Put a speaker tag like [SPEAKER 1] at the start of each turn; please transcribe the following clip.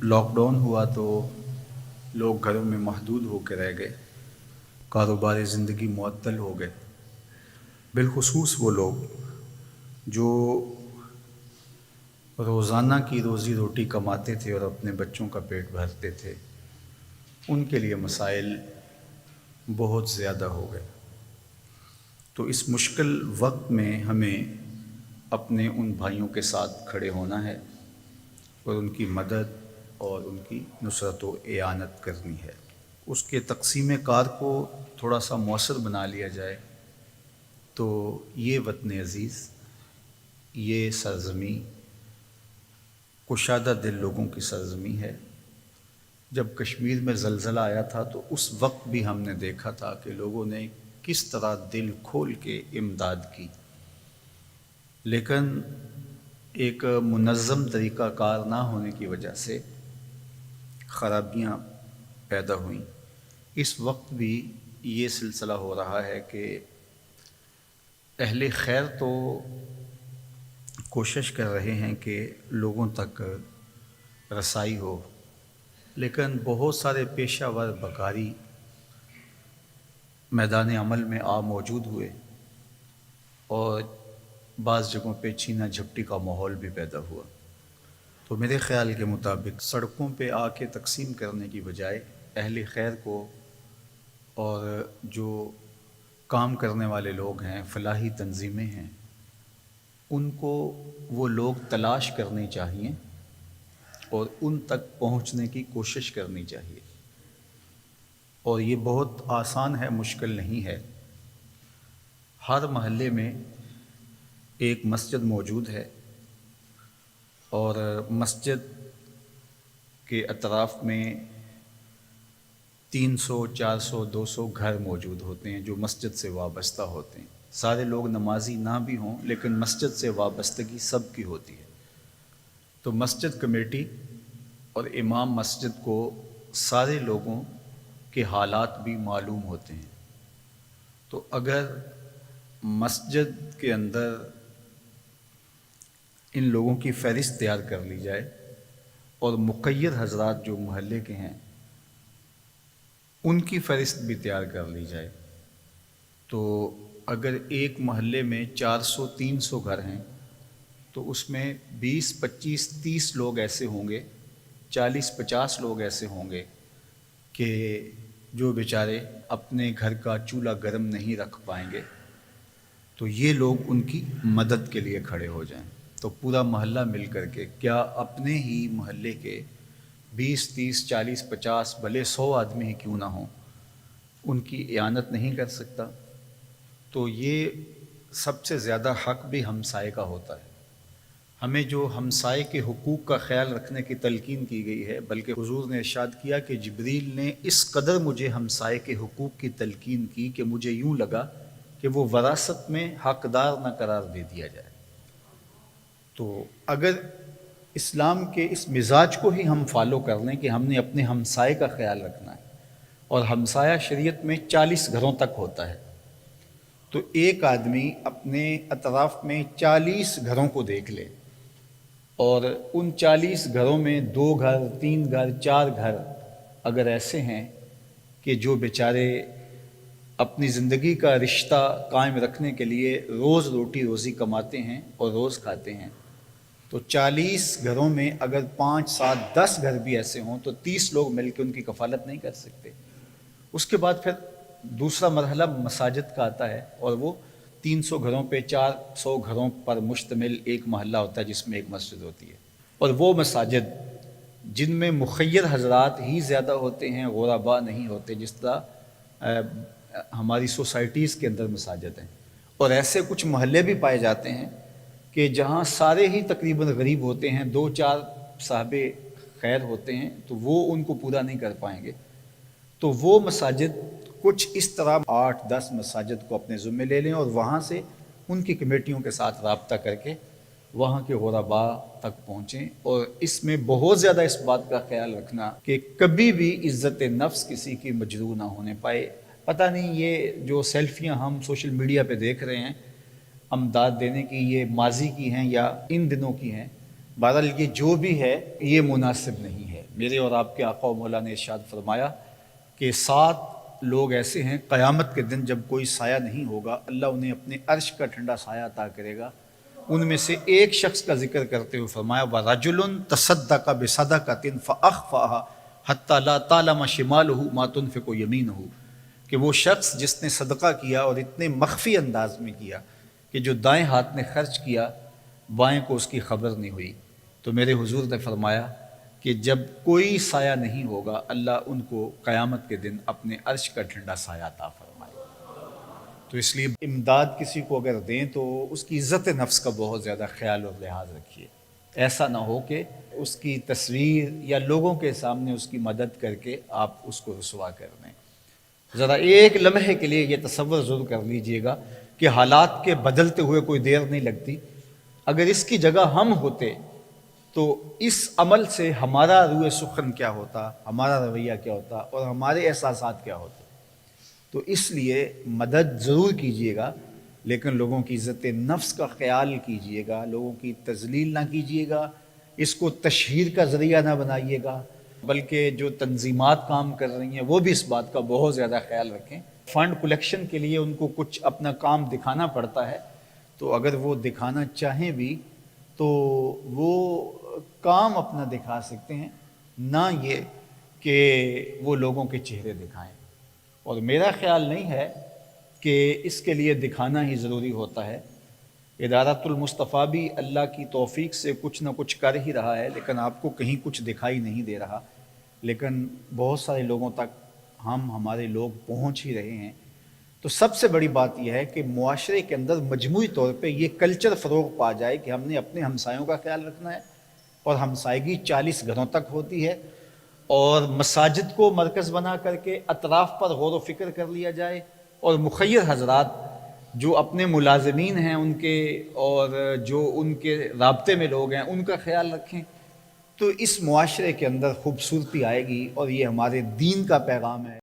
[SPEAKER 1] Lock down ہوا تو لوگ گھروں میں محدود ہو کے رہ گئے، کاروبار زندگی معطل ہو گئے۔ بالخصوص وہ لوگ جو روزانہ کی روزی روٹی کماتے تھے اور اپنے بچوں کا پیٹ بھرتے تھے، ان کے لیے مسائل بہت زیادہ ہو گئے۔ تو اس مشکل وقت میں ہمیں اپنے ان بھائیوں کے ساتھ کھڑے ہونا ہے اور ان کی مدد اور ان کی نصرت و اعانت کرنی ہے۔ اس کے تقسیم کار کو تھوڑا سا مؤثر بنا لیا جائے تو یہ وطن عزیز، یہ سرزمین کشادہ دل لوگوں کی سرزمین ہے۔ جب کشمیر میں زلزلہ آیا تھا تو اس وقت بھی ہم نے دیکھا تھا کہ لوگوں نے کس طرح دل کھول کے امداد کی، لیکن ایک منظم طریقہ کار نہ ہونے کی وجہ سے خرابیاں پیدا ہوئیں۔ اس وقت بھی یہ سلسلہ ہو رہا ہے کہ اہل خیر تو کوشش کر رہے ہیں کہ لوگوں تک رسائی ہو، لیکن بہت سارے پیشہ ور بکاری میدان عمل میں موجود ہوئے اور بعض جگہوں پہ چھینا جھپٹی کا ماحول بھی پیدا ہوا۔ تو میرے خیال کے مطابق سڑکوں پہ آ کے تقسیم کرنے کی بجائے اہل خیر کو اور جو کام کرنے والے لوگ ہیں، فلاحی تنظیمیں ہیں، ان کو وہ لوگ تلاش کرنے چاہیے اور ان تک پہنچنے کی کوشش کرنی چاہیے۔ اور یہ بہت آسان ہے، مشکل نہیں ہے۔ ہر محلے میں ایک مسجد موجود ہے اور مسجد کے اطراف میں 300 400 200 گھر موجود ہوتے ہیں جو مسجد سے وابستہ ہوتے ہیں۔ سارے لوگ نمازی نہ بھی ہوں لیکن مسجد سے وابستگی سب کی ہوتی ہے۔ تو مسجد کمیٹی اور امام مسجد کو سارے لوگوں کے حالات بھی معلوم ہوتے ہیں۔ تو اگر مسجد کے اندر ان لوگوں کی فہرست تیار کر لی جائے اور مقید حضرات جو محلے کے ہیں ان کی فہرست بھی تیار کر لی جائے، تو اگر ایک محلے میں 400 300 گھر ہیں تو اس میں 20 25 30 لوگ ایسے ہوں گے، 40 50 لوگ ایسے ہوں گے کہ جو بیچارے اپنے گھر کا چولہا گرم نہیں رکھ پائیں گے، تو یہ لوگ ان کی مدد کے لیے کھڑے ہو جائیں۔ تو پورا محلہ مل کر کے، کیا اپنے ہی محلے کے 20 30 40 50 بھلے 100 آدمی ہی کیوں نہ ہوں، ان کی اعانت نہیں کر سکتا؟ تو یہ سب سے زیادہ حق بھی ہمسائے کا ہوتا ہے۔ ہمیں جو ہمسائے کے حقوق کا خیال رکھنے کی تلقین کی گئی ہے، بلکہ حضور نے ارشاد کیا کہ جبریل نے اس قدر مجھے ہمسائے کے حقوق کی تلقین کی کہ مجھے یوں لگا کہ وہ وراثت میں حقدار نہ قرار دے دیا جائے۔ تو اگر اسلام کے اس مزاج کو ہی ہم فالو کر لیں کہ ہم نے اپنے ہمسائے کا خیال رکھنا ہے، اور ہمسایہ شریعت میں 40 گھروں تک ہوتا ہے، تو ایک آدمی اپنے اطراف میں 40 گھروں کو دیکھ لے اور ان 40 گھروں میں 2 گھر 3 گھر 4 گھر اگر ایسے ہیں کہ جو بیچارے اپنی زندگی کا رشتہ قائم رکھنے کے لیے روز روٹی روزی کماتے ہیں اور روز کھاتے ہیں، تو 40 گھروں میں اگر 5 7 10 گھر بھی ایسے ہوں تو 30 لوگ مل کے ان کی کفالت نہیں کر سکتے۔ اس کے بعد پھر دوسرا مرحلہ مساجد کا آتا ہے، اور وہ 300 گھروں پہ 400 گھروں پر مشتمل ایک محلہ ہوتا ہے جس میں ایک مسجد ہوتی ہے۔ اور وہ مساجد جن میں مخیر حضرات ہی زیادہ ہوتے ہیں، غرباء نہیں ہوتے، جس طرح ہماری سوسائٹیز کے اندر مساجد ہیں، اور ایسے کچھ محلے بھی پائے جاتے ہیں کہ جہاں سارے ہی تقریباً غریب ہوتے ہیں، 2 4 صاحب خیر ہوتے ہیں، تو وہ ان کو پورا نہیں کر پائیں گے۔ تو وہ مساجد کچھ اس طرح 8 10 مساجد کو اپنے ذمے لے لیں اور وہاں سے ان کی کمیٹیوں کے ساتھ رابطہ کر کے وہاں کے غرباء تک پہنچیں، اور اس میں بہت زیادہ اس بات کا خیال رکھنا کہ کبھی بھی عزت نفس کسی کی مجروح نہ ہونے پائے۔ پتہ نہیں یہ جو سیلفیاں ہم سوشل میڈیا پہ دیکھ رہے ہیں امداد دینے کی، یہ ماضی کی ہیں یا ان دنوں کی ہیں، بہرحال یہ جو بھی ہے یہ مناسب نہیں ہے۔ میرے اور آپ کے آقا و مولا نے ارشاد فرمایا کہ 7 لوگ ایسے ہیں قیامت کے دن جب کوئی سایہ نہیں ہوگا، اللہ انہیں اپنے عرش کا ٹھنڈا سایہ عطا کرے گا۔ ان میں سے ایک شخص کا ذکر کرتے ہوئے فرمایا وَرَجُلٌ تَصَدَّقَ بِصَدَقَةٍ فَأَخْفَاهَا حَتَّى لَا تَعْلَمَ شِمَالُهُ مَا تُنْفِقُ يَمِينُهُ، کہ وہ شخص جس نے صدقہ کیا اور اتنے مخفی انداز میں کیا کہ جو دائیں ہاتھ نے خرچ کیا بائیں کو اس کی خبر نہیں ہوئی، تو میرے حضور نے فرمایا کہ جب کوئی سایہ نہیں ہوگا اللہ ان کو قیامت کے دن اپنے عرش کا ٹھنڈا سایہ عطا فرمائے۔ تو اس لیے امداد کسی کو اگر دیں تو اس کی عزت نفس کا بہت زیادہ خیال اور لحاظ رکھیے، ایسا نہ ہو کہ اس کی تصویر یا لوگوں کے سامنے اس کی مدد کر کے آپ اس کو رسوا کر دیں۔ ذرا ایک لمحے کے لیے یہ تصور ضرور کر لیجئے گا کہ حالات کے بدلتے ہوئے کوئی دیر نہیں لگتی، اگر اس کی جگہ ہم ہوتے تو اس عمل سے ہمارا روح سخن کیا ہوتا، ہمارا رویہ کیا ہوتا اور ہمارے احساسات کیا ہوتے۔ تو اس لیے مدد ضرور کیجئے گا، لیکن لوگوں کی عزت نفس کا خیال کیجئے گا، لوگوں کی تذلیل نہ کیجئے گا، اس کو تشہیر کا ذریعہ نہ بنائیے گا، بلکہ جو تنظیمات کام کر رہی ہیں وہ بھی اس بات کا بہت زیادہ خیال رکھیں۔ فنڈ کلیکشن کے لیے ان کو کچھ اپنا کام دکھانا پڑتا ہے، تو اگر وہ دکھانا چاہیں بھی تو وہ کام اپنا دکھا سکتے ہیں، نہ یہ کہ وہ لوگوں کے چہرے دکھائیں۔ اور میرا خیال نہیں ہے کہ اس کے لیے دکھانا ہی ضروری ہوتا ہے۔ ادارۃ المصطفیٰ بھی اللہ کی توفیق سے کچھ نہ کچھ کر ہی رہا ہے، لیکن آپ کو کہیں کچھ دکھائی نہیں دے رہا، لیکن بہت سارے لوگوں تک ہمارے لوگ پہنچ ہی رہے ہیں۔ تو سب سے بڑی بات یہ ہے کہ معاشرے کے اندر مجموعی طور پہ یہ کلچر فروغ پا جائے کہ ہم نے اپنے ہمسایوں کا خیال رکھنا ہے، اور ہمسائیگی 40 گھروں تک ہوتی ہے، اور مساجد کو مرکز بنا کر کے اطراف پر غور و فکر کر لیا جائے، اور مخیر حضرات جو اپنے ملازمین ہیں ان کے اور جو ان کے رابطے میں لوگ ہیں ان کا خیال رکھیں، تو اس معاشرے کے اندر خوبصورتی آئے گی، اور یہ ہمارے دین کا پیغام ہے۔